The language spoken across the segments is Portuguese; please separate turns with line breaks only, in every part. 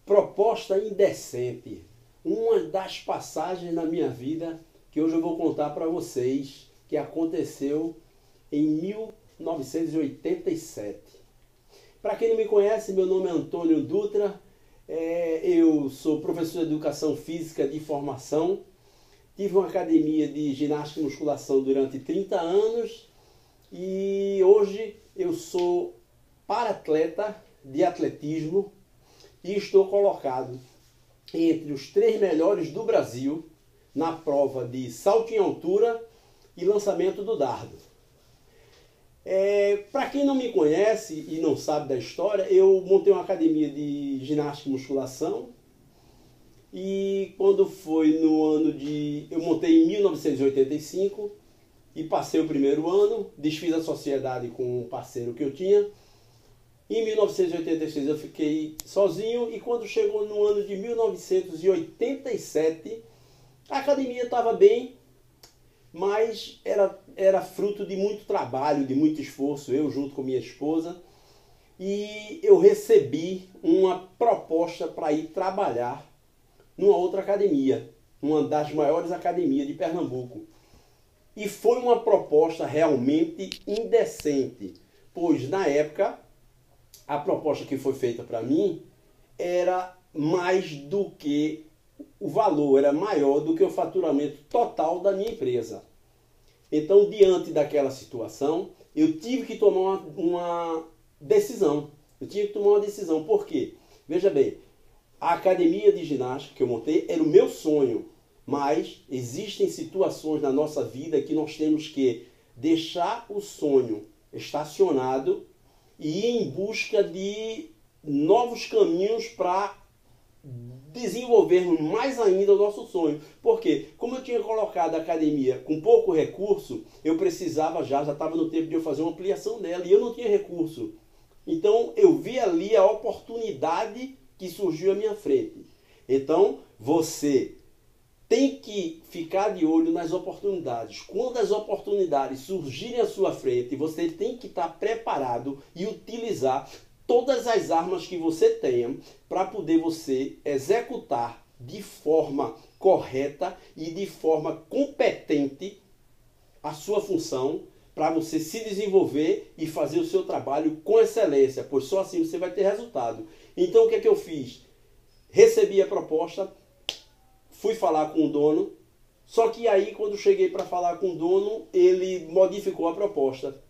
Proposta indecente. Uma das passagens na minha vida que hoje eu vou contar para vocês, que aconteceu em 1987. Para quem não me conhece, meu nome é Antônio Dutra, eu sou professor de Educação Física de formação, tive uma academia de ginástica e musculação durante 30 anos e hoje eu sou para-atleta de atletismo e estou colocado entre os 3 melhores do Brasil na prova de salto em altura e lançamento do dardo. Para quem não me conhece e não sabe da história, eu montei uma academia de ginástica e musculação e quando foi no ano de... eu montei em 1985 e passei o primeiro ano, desfiz a sociedade com um parceiro que eu tinha. Em 1986 eu fiquei sozinho e quando chegou no ano de 1987, a academia estava bem, mas era fruto de muito trabalho, de muito esforço, eu junto com minha esposa. E eu recebi uma proposta para ir trabalhar numa outra academia, uma das maiores academias de Pernambuco. E foi uma proposta realmente indecente, pois na época a proposta que foi feita para mim era mais do que o valor, era maior do que o faturamento total da minha empresa. Então, diante daquela situação, eu tive que tomar uma decisão. Por quê? Veja bem, a academia de ginástica que eu montei era o meu sonho, mas existem situações na nossa vida que nós temos que deixar o sonho estacionado e ir em busca de novos caminhos para desenvolvermos mais ainda o nosso sonho. Porque, como eu tinha colocado a academia com pouco recurso, eu precisava já estava no tempo de eu fazer uma ampliação dela e eu não tinha recurso. Então eu vi ali a oportunidade que surgiu à minha frente. Então você tem que ficar de olho nas oportunidades. Quando as oportunidades surgirem à sua frente, você tem que estar preparado e utilizar todas as armas que você tenha para poder você executar de forma correta e de forma competente a sua função, para você se desenvolver e fazer o seu trabalho com excelência, pois só assim você vai ter resultado. Então o que é que eu fiz? Recebi a proposta, fui falar com o dono, só que aí quando cheguei para falar com o dono, ele modificou a proposta,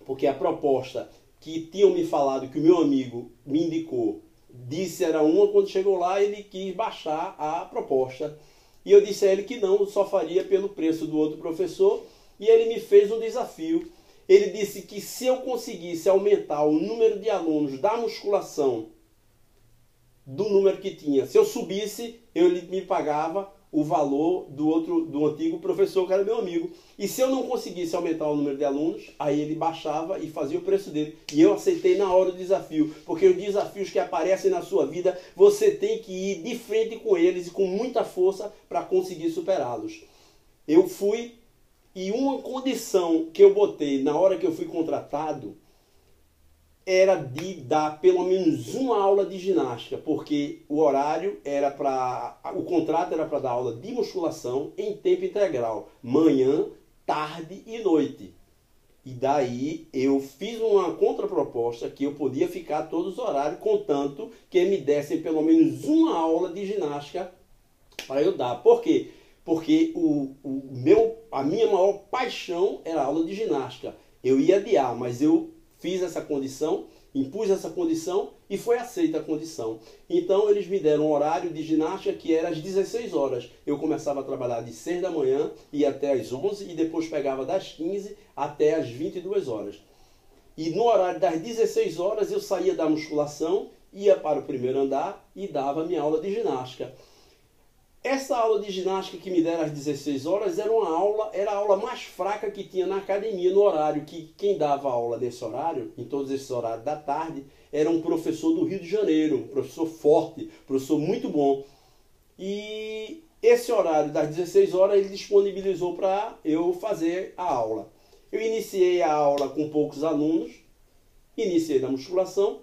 porque a proposta que tinham me falado, que o meu amigo me indicou, disse era uma, quando chegou lá ele quis baixar a proposta. E eu disse a ele que não, só faria pelo preço do outro professor, e ele me fez um desafio. Ele disse que se eu conseguisse aumentar o número de alunos da musculação do número que tinha, se eu subisse, ele me pagava o valor do antigo professor que era meu amigo. E se eu não conseguisse aumentar o número de alunos, aí ele baixava e fazia o preço dele. E eu aceitei na hora o desafio, porque os desafios que aparecem na sua vida, você tem que ir de frente com eles e com muita força para conseguir superá-los. Eu fui, e uma condição que eu botei na hora que eu fui contratado era de dar pelo menos uma aula de ginástica, porque o horário era o contrato era para dar aula de musculação em tempo integral, manhã, tarde e noite. E daí eu fiz uma contraproposta que eu podia ficar todos os horários, contanto que me dessem pelo menos uma aula de ginástica para eu dar. Por quê? Porque a minha maior paixão era a aula de ginástica. Eu ia adiar, mas eu fiz essa condição, impus essa condição e foi aceita a condição. Então eles me deram um horário de ginástica que era às 16 horas. Eu começava a trabalhar de 6 da manhã e até às 11 e depois pegava das 15 até às 22 horas. E no horário das 16 horas eu saía da musculação, ia para o primeiro andar e dava minha aula de ginástica. Essa aula de ginástica que me deram às 16 horas era a aula mais fraca que tinha na academia, no horário que quem dava aula nesse horário, em todos esses horários da tarde, era um professor do Rio de Janeiro, um professor forte, professor muito bom. E esse horário das 16 horas ele disponibilizou para eu fazer a aula. Eu iniciei a aula com poucos alunos, iniciei na musculação,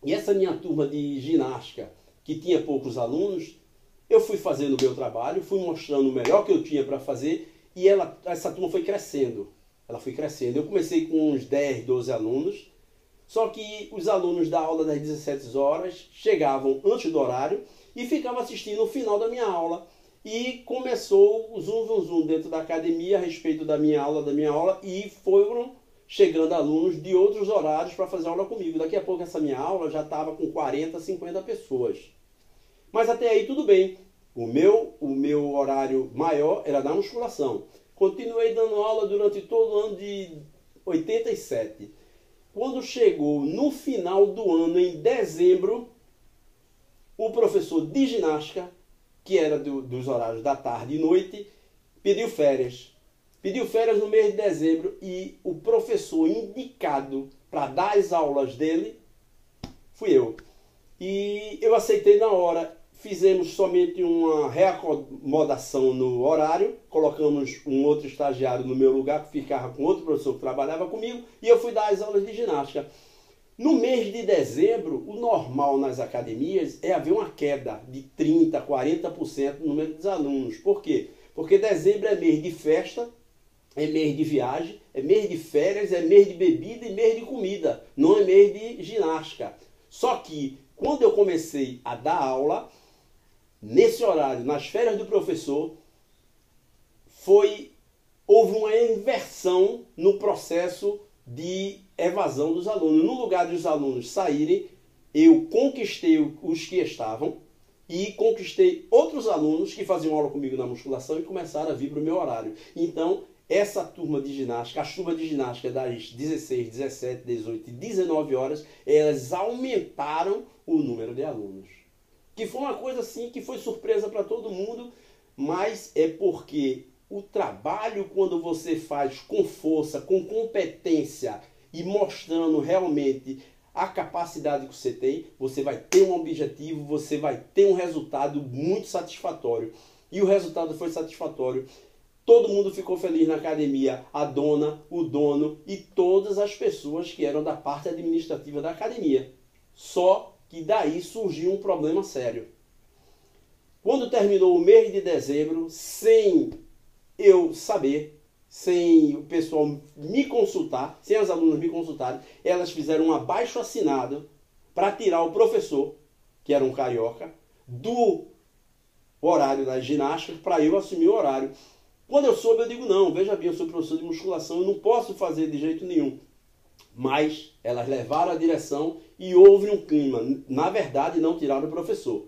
e essa minha turma de ginástica que tinha poucos alunos, eu fui fazendo o meu trabalho, fui mostrando o melhor que eu tinha para fazer e essa turma foi crescendo. Ela foi crescendo. Eu comecei com uns 10, 12 alunos, só que os alunos da aula das 17 horas chegavam antes do horário e ficavam assistindo o final da minha aula. E começou o zum dentro da academia a respeito da minha aula, e foram chegando alunos de outros horários para fazer aula comigo. Daqui a pouco essa minha aula já estava com 40, 50 pessoas. Mas até aí tudo bem. O meu horário maior era da musculação. Continuei dando aula durante todo o ano de 87. Quando chegou no final do ano, em dezembro, o professor de ginástica, que era dos horários da tarde e noite, pediu férias. Pediu férias no mês de dezembro e o professor indicado para dar as aulas dele fui eu. E eu aceitei na hora. Fizemos somente uma reacomodação no horário, colocamos um outro estagiário no meu lugar, que ficava com outro professor que trabalhava comigo, e eu fui dar as aulas de ginástica. No mês de dezembro, o normal nas academias é haver uma queda de 30%, 40% no número dos alunos. Por quê? Porque dezembro é mês de festa, é mês de viagem, é mês de férias, é mês de bebida e mês de comida, não é mês de ginástica. Só que, quando eu comecei a dar aula, nesse horário, nas férias do professor, houve uma inversão no processo de evasão dos alunos. No lugar de os alunos saírem, eu conquistei os que estavam e conquistei outros alunos que faziam aula comigo na musculação e começaram a vir para o meu horário. Então, essa turma de ginástica, as turmas de ginástica das 16, 17, 18 e 19 horas, elas aumentaram o número de alunos. Que foi uma coisa assim que foi surpresa para todo mundo, mas é porque o trabalho, quando você faz com força, com competência e mostrando realmente a capacidade que você tem, você vai ter um objetivo, você vai ter um resultado muito satisfatório. E o resultado foi satisfatório. Todo mundo ficou feliz na academia, a dona, o dono e todas as pessoas que eram da parte administrativa da academia. Só que daí surgiu um problema sério. Quando terminou o mês de dezembro, sem eu saber, sem o pessoal me consultar, sem as alunas me consultarem, elas fizeram um abaixo-assinado para tirar o professor, que era um carioca, do horário das ginásticas para eu assumir o horário. Quando eu soube, eu digo, não, veja bem, eu sou professor de musculação, eu não posso fazer de jeito nenhum. Mas elas levaram a direção e houve um clima. Na verdade, não tiraram o professor,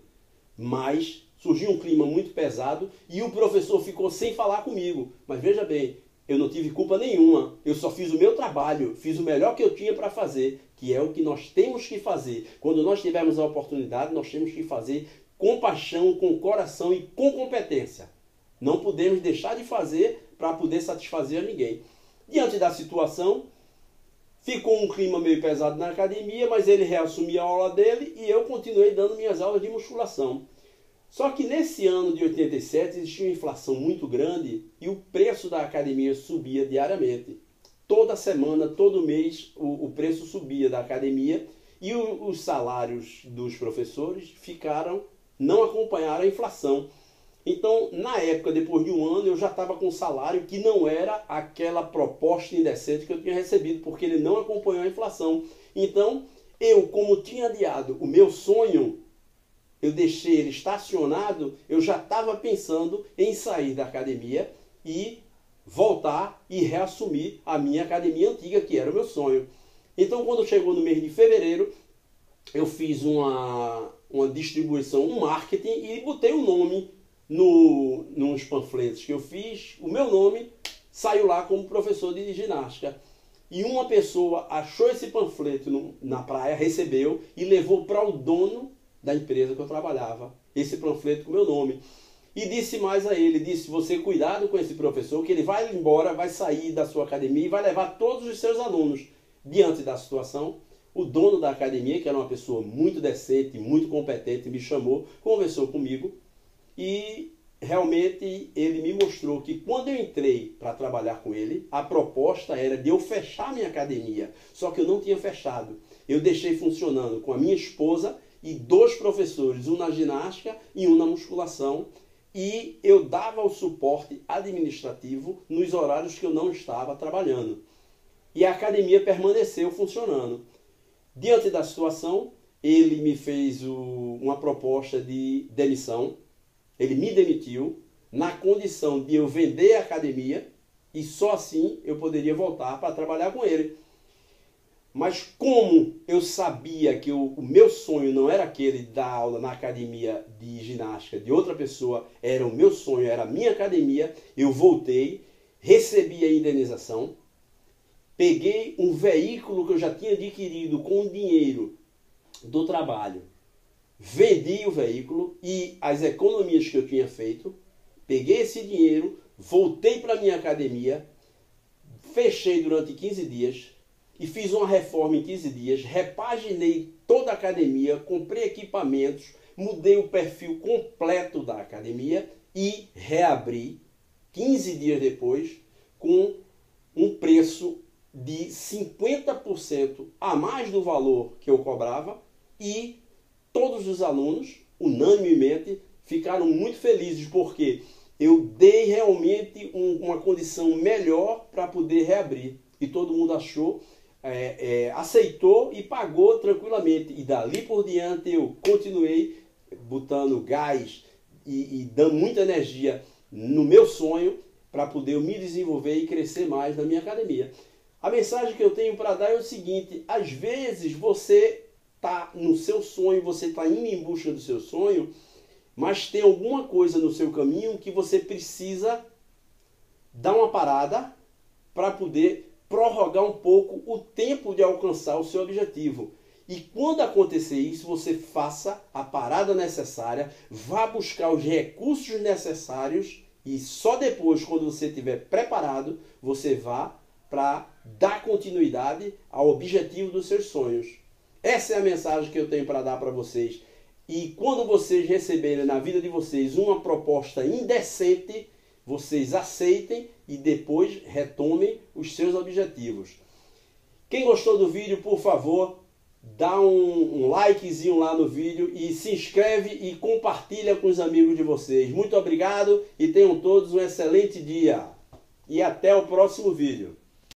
mas surgiu um clima muito pesado e o professor ficou sem falar comigo. Mas veja bem, eu não tive culpa nenhuma. Eu só fiz o meu trabalho, fiz o melhor que eu tinha para fazer, que é o que nós temos que fazer. Quando nós tivermos a oportunidade, nós temos que fazer com paixão, com coração e com competência. Não podemos deixar de fazer para poder satisfazer a ninguém. Diante da situação, ficou um clima meio pesado na academia, mas ele reassumiu a aula dele e eu continuei dando minhas aulas de musculação. Só que nesse ano de 87 existia uma inflação muito grande e o preço da academia subia diariamente. Toda semana, todo mês, o preço subia da academia e os salários dos professores não acompanharam a inflação. Então, na época, depois de um ano, eu já estava com um salário que não era aquela proposta indecente que eu tinha recebido, porque ele não acompanhou a inflação. Então, eu, como tinha adiado o meu sonho, eu deixei ele estacionado, eu já estava pensando em sair da academia e voltar e reassumir a minha academia antiga, que era o meu sonho. Então, quando chegou no mês de fevereiro, eu fiz uma distribuição, um marketing e botei o nome nos panfletos que eu fiz, o meu nome saiu lá como professor de ginástica. E uma pessoa achou esse panfleto na praia, recebeu e levou para o dono da empresa que eu trabalhava, esse panfleto com o meu nome. E disse mais a ele, disse, você cuidado com esse professor, que ele vai embora, vai sair da sua academia e vai levar todos os seus alunos. Diante da situação, o dono da academia, que era uma pessoa muito decente, muito competente, me chamou, conversou comigo, e realmente ele me mostrou que quando eu entrei para trabalhar com ele, a proposta era de eu fechar minha academia. Só que eu não tinha fechado. Eu deixei funcionando com a minha esposa e 2 professores, um na ginástica e um na musculação, e eu dava o suporte administrativo nos horários que eu não estava trabalhando. E a academia permaneceu funcionando. Diante da situação, ele me fez uma proposta de demissão, ele me demitiu, na condição de eu vender a academia, e só assim eu poderia voltar para trabalhar com ele. Mas como eu sabia que o meu sonho não era aquele de dar aula na academia de ginástica de outra pessoa, era o meu sonho, era a minha academia, eu voltei, recebi a indenização, peguei um veículo que eu já tinha adquirido com o dinheiro do trabalho, vendi o veículo e as economias que eu tinha feito, peguei esse dinheiro, voltei para a minha academia, fechei durante 15 dias e fiz uma reforma em 15 dias, repaginei toda a academia, comprei equipamentos, mudei o perfil completo da academia e reabri 15 dias depois com um preço de 50% a mais do valor que eu cobrava e todos os alunos, unanimemente, ficaram muito felizes porque eu dei realmente uma condição melhor para poder reabrir. E todo mundo achou, aceitou e pagou tranquilamente. E dali por diante eu continuei botando gás e dando muita energia no meu sonho para poder me desenvolver e crescer mais na minha academia. A mensagem que eu tenho para dar é o seguinte: às vezes você está no seu sonho, você está indo em busca do seu sonho, mas tem alguma coisa no seu caminho que você precisa dar uma parada para poder prorrogar um pouco o tempo de alcançar o seu objetivo. E quando acontecer isso, você faça a parada necessária, vá buscar os recursos necessários e só depois, quando você estiver preparado, você vá para dar continuidade ao objetivo dos seus sonhos. Essa é a mensagem que eu tenho para dar para vocês. E quando vocês receberem na vida de vocês uma proposta indecente, vocês aceitem e depois retomem os seus objetivos. Quem gostou do vídeo, por favor, dá um likezinho lá no vídeo e se inscreve e compartilha com os amigos de vocês. Muito obrigado e tenham todos um excelente dia. E até o próximo vídeo.